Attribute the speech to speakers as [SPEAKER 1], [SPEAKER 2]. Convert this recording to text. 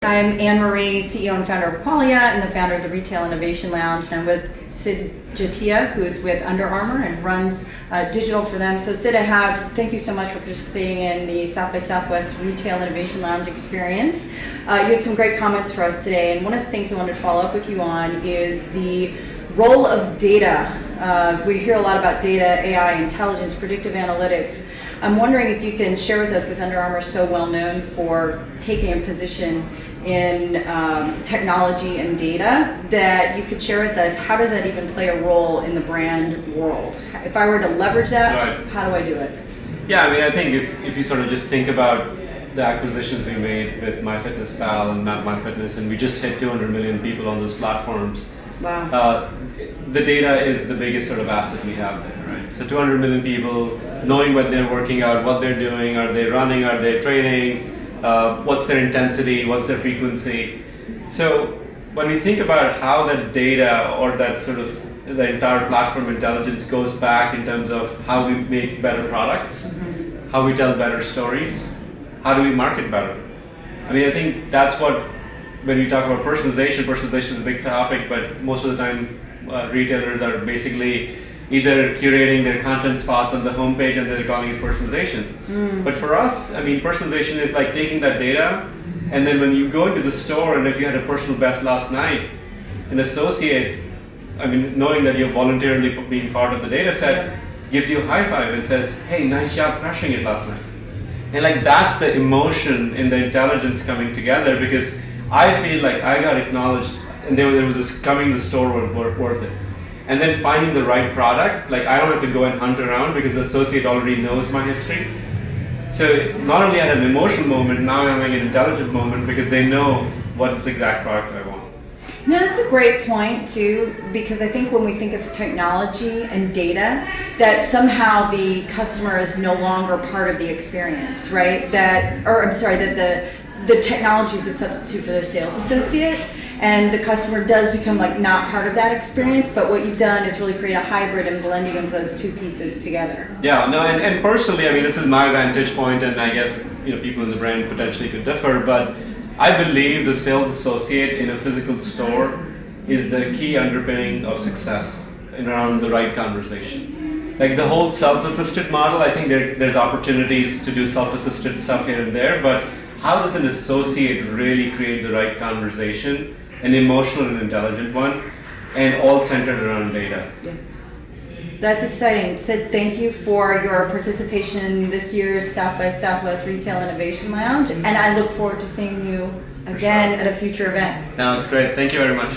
[SPEAKER 1] I'm Anne Marie, CEO and founder of Qualia and the founder of the Retail Innovation Lounge, and I'm with Sid Jatia, who's with Under Armour and runs digital for them. So Sid, thank you so much for participating in the South by Southwest Retail Innovation Lounge experience. You had some great comments for us today, and one of the things I wanted to follow up with you on is the role of data. We hear a lot about data, AI, intelligence, predictive analytics. I'm wondering if you can share with us, because Under Armour is so well known for taking a position in technology and data, that you could share with us, how does that even play a role in the brand world? If I were to leverage that,
[SPEAKER 2] right,
[SPEAKER 1] how do I do it?
[SPEAKER 2] Yeah, I mean, I think if you sort of just think about the acquisitions we made with MyFitnessPal and MapMyFitness, and we just hit 200 million people on those platforms.
[SPEAKER 1] Wow.
[SPEAKER 2] The data is the biggest sort of asset we have there, right? So 200 million people, knowing what they're working out, what they're doing, are they running, are they training, what's their intensity, what's their frequency. So when we think about how that data or that sort of the entire platform intelligence goes back in terms of how we make better products, how we tell better stories, how do we market better? I mean, I think that's what, when we talk about personalization is a big topic, but most of the time retailers are basically either curating their content spots on the homepage and they're calling it personalization. But for us, I mean, personalization is like taking that data, and then when you go into the store, and if you had a personal best last night, an associate, I mean, knowing that you're voluntarily being part of the data set, gives you a high five and says, hey, nice job crushing it last night. And like, that's the emotion and the intelligence coming together, because I feel like I got acknowledged, and there was this coming to the store worth it. And then finding the right product, like I don't have to go and hunt around because the associate already knows my history. So not only I had an emotional moment, now I'm having an intelligent moment because they know what is the exact product I want.
[SPEAKER 1] No, that's a great point too, because I think when we think of technology and data, that somehow the customer is no longer part of the experience, right? That the technology is a substitute for their sales associate, and the customer does become like not part of that experience, but what you've done is really create a hybrid and blending of those two pieces together.
[SPEAKER 2] Yeah, no, and personally, I mean, this is my vantage point, and I guess people in the brand potentially could differ, but I believe the sales associate in a physical store is the key underpinning of success around the right conversation. Like the whole self-assisted model, I think there's opportunities to do self-assisted stuff here and there, but how does an associate really create the right conversation, an emotional and intelligent one, and all centered around data?
[SPEAKER 1] Yeah. That's exciting. Sid, thank you for your participation in this year's South by Southwest Retail Innovation Lounge, and I look forward to seeing you again at a future event.
[SPEAKER 2] No, it's great. Thank you very much.